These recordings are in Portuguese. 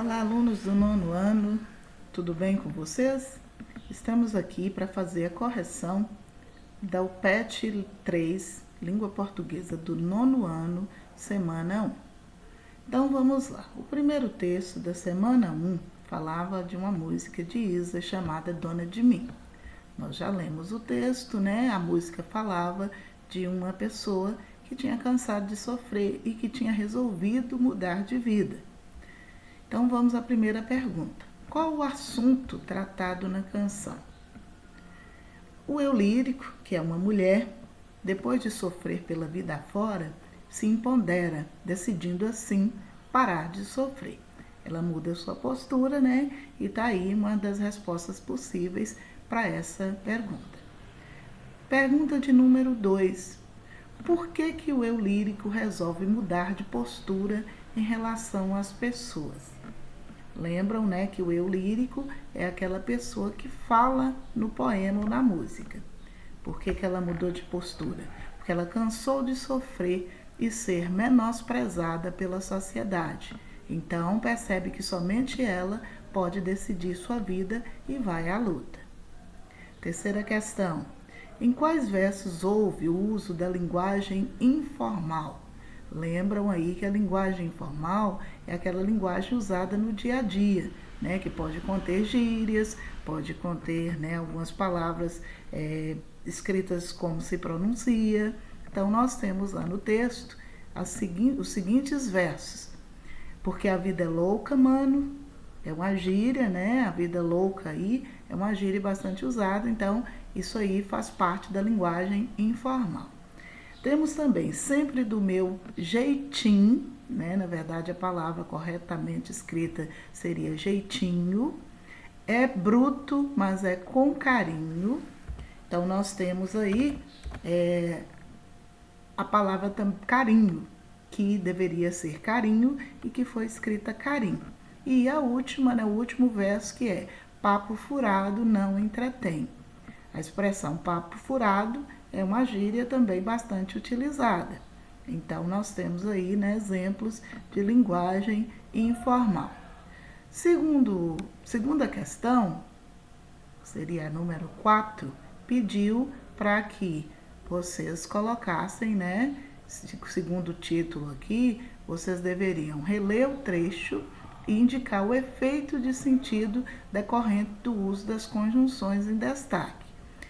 Olá, alunos do nono ano, tudo bem com vocês? Estamos aqui para fazer a correção da UPET 3, Língua Portuguesa do nono ano, semana 1. Então vamos lá. O primeiro texto da semana 1 falava de uma música de Isa chamada Dona de Mim. Nós já lemos o texto, né? A música falava de uma pessoa que tinha cansado de sofrer e que tinha resolvido mudar de vida. Então vamos à primeira pergunta. Qual o assunto tratado na canção? O eu lírico, que é uma mulher, depois de sofrer pela vida afora, se empodera, decidindo assim parar de sofrer. Ela muda sua postura, né? E tá aí uma das respostas possíveis para essa pergunta. Pergunta de número 2. Por que o eu lírico resolve mudar de postura em relação às pessoas? Lembram, né, que o eu lírico é aquela pessoa que fala no poema ou na música. Por que ela mudou de postura? Porque ela cansou de sofrer e ser menosprezada pela sociedade. Então, percebe que somente ela pode decidir sua vida e vai à luta. Terceira questão. Em quais versos houve o uso da linguagem informal? Lembram aí que a linguagem informal é aquela linguagem usada no dia a dia, né? Que pode conter gírias, pode conter, né, algumas palavras escritas como se pronuncia. Então, nós temos lá no texto os seguintes versos. Porque a vida é louca, mano, é uma gíria, né? A vida louca aí é uma gíria bastante usada, então isso aí faz parte da linguagem informal. Temos também sempre do meu jeitinho, né? Na verdade, a palavra corretamente escrita seria jeitinho. É bruto, mas é com carinho. Então, nós temos aí a palavra carinho, que deveria ser carinho e que foi escrita carinho. E a última, né, o último verso, que é papo furado não entretém. A expressão papo furado é uma gíria também bastante utilizada. Então, nós temos aí, né, exemplos de linguagem informal. Segunda questão, seria a número 4, pediu para que vocês colocassem, né, segundo o título aqui, vocês deveriam reler o trecho e indicar o efeito de sentido decorrente do uso das conjunções em destaque.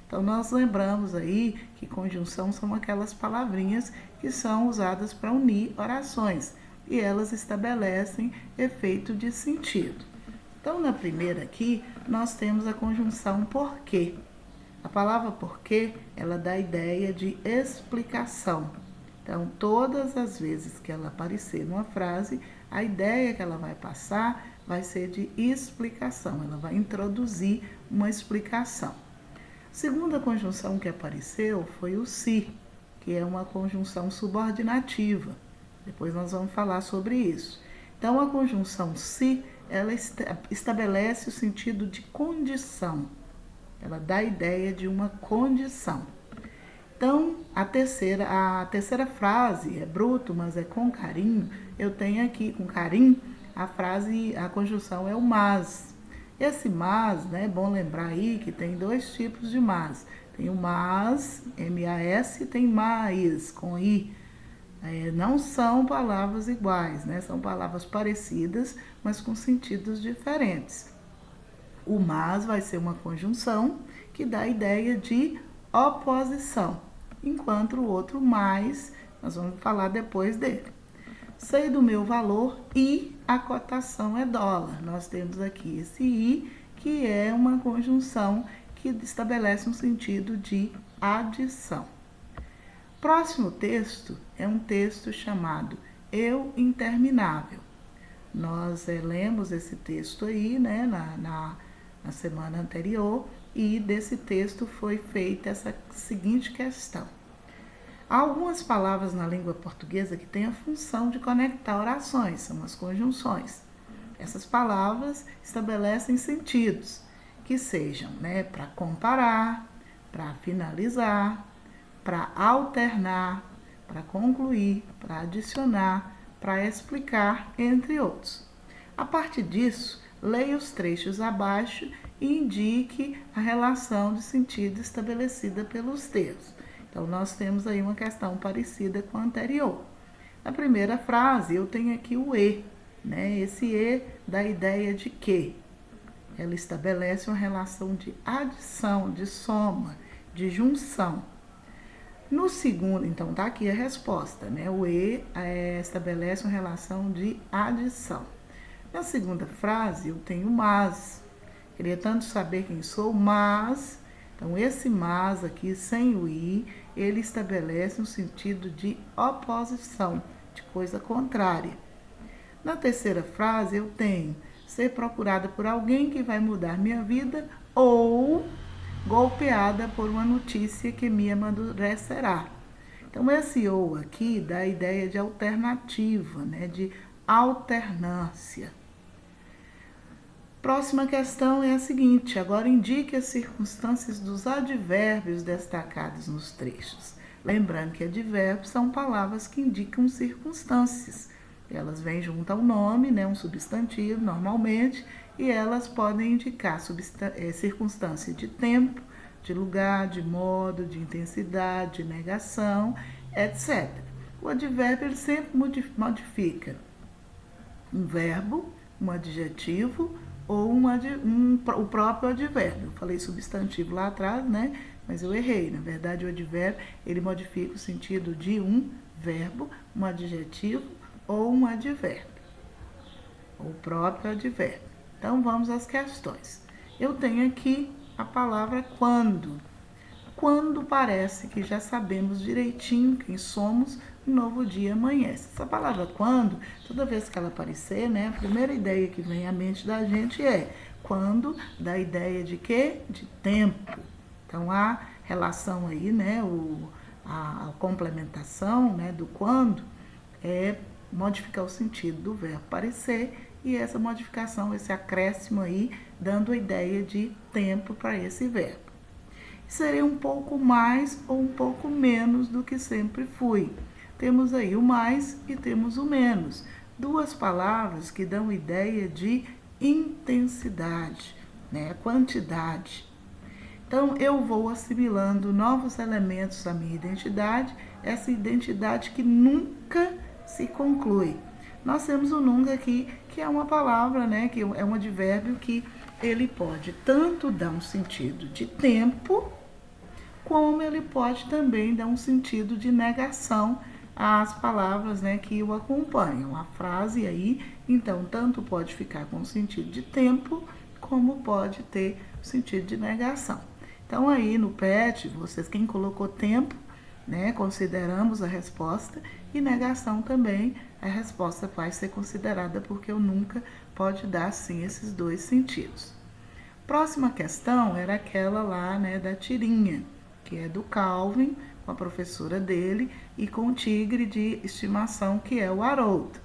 Então, nós lembramos aí que conjunção são aquelas palavrinhas que são usadas para unir orações e elas estabelecem efeito de sentido. Então, na primeira aqui, nós temos a conjunção porque. A palavra porque, ela dá a ideia de explicação. Então, todas as vezes que ela aparecer numa frase, a ideia que ela vai passar vai ser de explicação. Ela vai introduzir uma explicação. A segunda conjunção que apareceu foi o se, que é uma conjunção subordinativa. Depois nós vamos falar sobre isso. Então, a conjunção se, ela estabelece o sentido de condição. Ela dá a ideia de uma condição. Então, a terceira frase é bruto, mas é com carinho. Eu tenho aqui com carinho a conjunção é o mas. Esse mas, né, é bom lembrar aí que tem dois tipos de mas. Tem o mas, M-A-S, e tem mais, com I. Não são palavras iguais, né? São palavras parecidas, mas com sentidos diferentes. O mas vai ser uma conjunção que dá a ideia de oposição, enquanto o outro mais, nós vamos falar depois dele. Sei do meu valor e a cotação é dólar. Nós temos aqui esse i, que é uma conjunção que estabelece um sentido de adição. Próximo texto é um texto chamado Eu Interminável. Nós lemos esse texto aí, né, na semana anterior, e desse texto foi feita essa seguinte questão. Há algumas palavras na língua portuguesa que têm a função de conectar orações, são as conjunções. Essas palavras estabelecem sentidos que sejam, né, para comparar, para finalizar, para alternar, para concluir, para adicionar, para explicar, entre outros. A partir disso, leia os trechos abaixo e indique a relação de sentido estabelecida pelos textos. Então, nós temos aí uma questão parecida com a anterior. Na primeira frase, eu tenho aqui o e, né? Esse e dá a ideia de que ela estabelece uma relação de adição, de soma, de junção. No segundo, então tá aqui a resposta, né? O e estabelece uma relação de adição. Na segunda frase, eu tenho mas. Queria tanto saber quem sou, mas. Então, esse mas aqui, sem o i, ele estabelece um sentido de oposição, de coisa contrária. Na terceira frase, eu tenho ser procurada por alguém que vai mudar minha vida ou golpeada por uma notícia que me amadurecerá. Então, esse ou aqui dá a ideia de alternativa, né? De alternância. Próxima questão é a seguinte: agora indique as circunstâncias dos advérbios destacados nos trechos. Lembrando que advérbios são palavras que indicam circunstâncias. Elas vêm junto ao nome, né, um substantivo normalmente, e elas podem indicar circunstância de tempo, de lugar, de modo, de intensidade, de negação, etc. O advérbio ele sempre modifica um verbo, um adjetivo ou o próprio advérbio. Eu falei substantivo lá atrás, né? Mas eu errei. Na verdade, o advérbio ele modifica o sentido de um verbo, um adjetivo ou um advérbio, o próprio advérbio. Então, vamos às questões. Eu tenho aqui a palavra quando. Quando parece que já sabemos direitinho quem somos, um novo dia amanhece. Essa palavra quando, toda vez que ela aparecer, né, a primeira ideia que vem à mente da gente é quando, dá a ideia de quê? De tempo. Então, a relação aí, né, a complementação, né, do quando é modificar o sentido do verbo parecer, e essa modificação, esse acréscimo aí, dando a ideia de tempo para esse verbo. Seria um pouco mais ou um pouco menos do que sempre fui. Temos aí o mais e temos o menos. Duas palavras que dão ideia de intensidade, né? Quantidade. Então, eu vou assimilando novos elementos à minha identidade, essa identidade que nunca se conclui. Nós temos o nunca aqui, que é uma palavra, né, que é um advérbio que ele pode tanto dar um sentido de tempo, como ele pode também dar um sentido de negação às palavras, né, que o acompanham. A frase aí, então, tanto pode ficar com o sentido de tempo, como pode ter o sentido de negação. Então, aí no PET, vocês, quem colocou tempo, né, consideramos a resposta, e negação também, a resposta vai ser considerada, porque o nunca pode dar, sim, esses dois sentidos. Próxima questão era aquela lá, né, da tirinha, que é do Calvin, com a professora dele, e com o tigre de estimação, que é o Haroldo.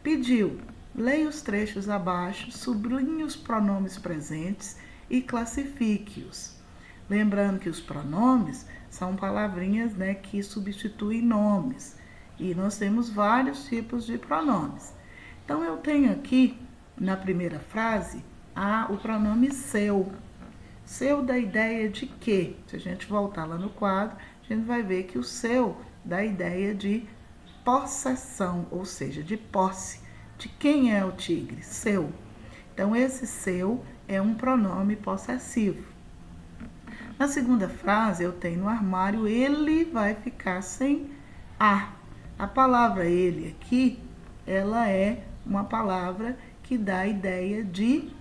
Pediu, leia os trechos abaixo, sublinhe os pronomes presentes e classifique-os. Lembrando que os pronomes são palavrinhas, né, que substituem nomes. E nós temos vários tipos de pronomes. Então, eu tenho aqui, na primeira frase, o pronome seu. Seu dá ideia de quê? Se a gente voltar lá no quadro, a gente vai ver que o seu dá a ideia de possessão, ou seja, de posse. De quem é o tigre? Seu. Então, esse seu é um pronome possessivo. Na segunda frase, eu tenho no armário, ele vai ficar sem a. A palavra ele aqui, ela é uma palavra que dá a ideia de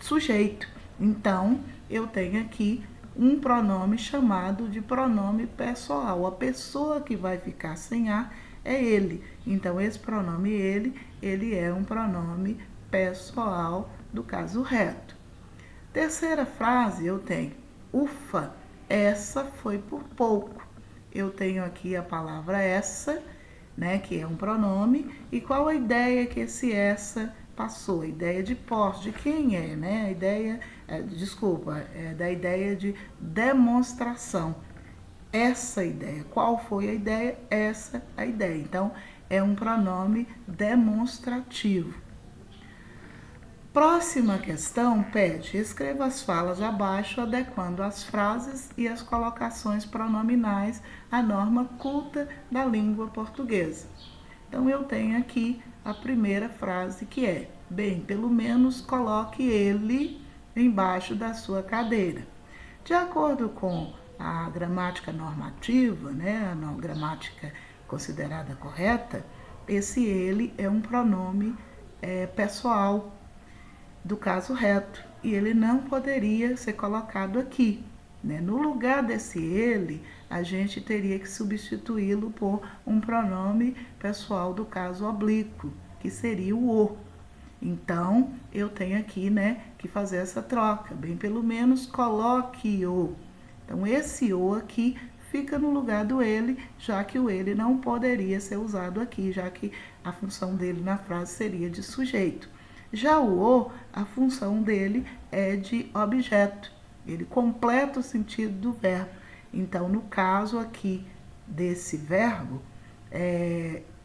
sujeito. Então, eu tenho aqui um pronome chamado de pronome pessoal. A pessoa que vai ficar sem a é ele. Então, esse pronome ele é um pronome pessoal do caso reto. Terceira frase, eu tenho ufa, essa foi por pouco. Eu tenho aqui a palavra essa, né, que é um pronome, e qual a ideia que esse essa passou? A ideia de posse, de quem é, né? A ideia, da ideia de demonstração. Essa ideia, qual foi a ideia? Essa a ideia. Então, é um pronome demonstrativo. Próxima questão pede: escreva as falas abaixo, adequando as frases e as colocações pronominais à norma culta da língua portuguesa. Então, eu tenho aqui a primeira frase, que é: bem, pelo menos coloque ele embaixo da sua cadeira. De acordo com a gramática normativa, né, a gramática considerada correta, esse ele é um pronome pessoal do caso reto, e ele não poderia ser colocado aqui. Né? No lugar desse ele, a gente teria que substituí-lo por um pronome pessoal do caso oblíquo, que seria o o. Então, eu tenho aqui, né, que fazer essa troca. Bem, pelo menos coloque o. Então, esse o aqui fica no lugar do ele, já que o ele não poderia ser usado aqui, já que a função dele na frase seria de sujeito. Já o o, a função dele é de objeto. Ele completa o sentido do verbo. Então, no caso aqui desse verbo,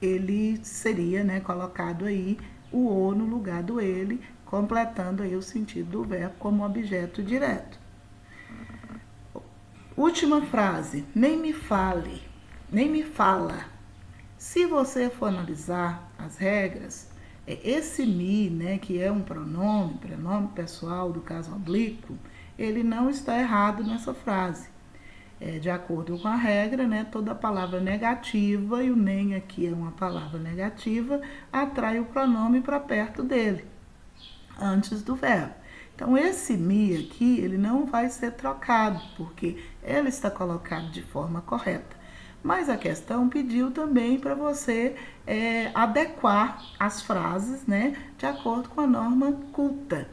ele seria, né, colocado aí o o no lugar do ele, completando aí o sentido do verbo como objeto direto. Última frase: nem me fale, nem me fala. Se você for analisar as regras, esse me, né, que é um pronome pessoal do caso oblíquo, ele não está errado nessa frase. De acordo com a regra, né, toda palavra negativa, e o nem aqui é uma palavra negativa, atrai o pronome para perto dele, antes do verbo. Então, esse me aqui, ele não vai ser trocado, porque ele está colocado de forma correta. Mas a questão pediu também para você adequar as frases, né, de acordo com a norma culta.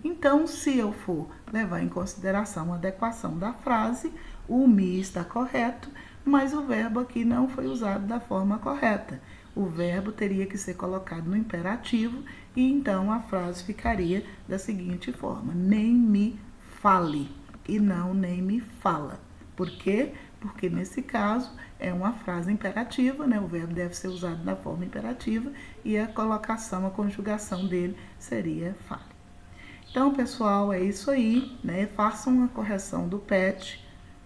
Então, se eu for levar em consideração a adequação da frase, o me está correto, mas o verbo aqui não foi usado da forma correta. O verbo teria que ser colocado no imperativo, e então a frase ficaria da seguinte forma: nem me fale, e não nem me fala. Por quê? Porque nesse caso é uma frase imperativa, né? O verbo deve ser usado da forma imperativa, e a colocação, a conjugação dele seria fale. Então, pessoal, é isso aí, né? Façam a correção do PET,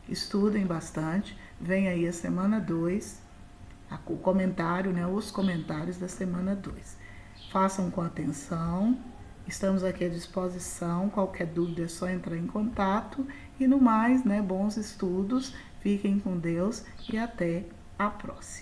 estudem bastante, vem aí a semana 2, o comentário, né? Os comentários da semana 2. Façam com atenção, estamos aqui à disposição, qualquer dúvida é só entrar em contato, e no mais, né? Bons estudos, fiquem com Deus e até a próxima.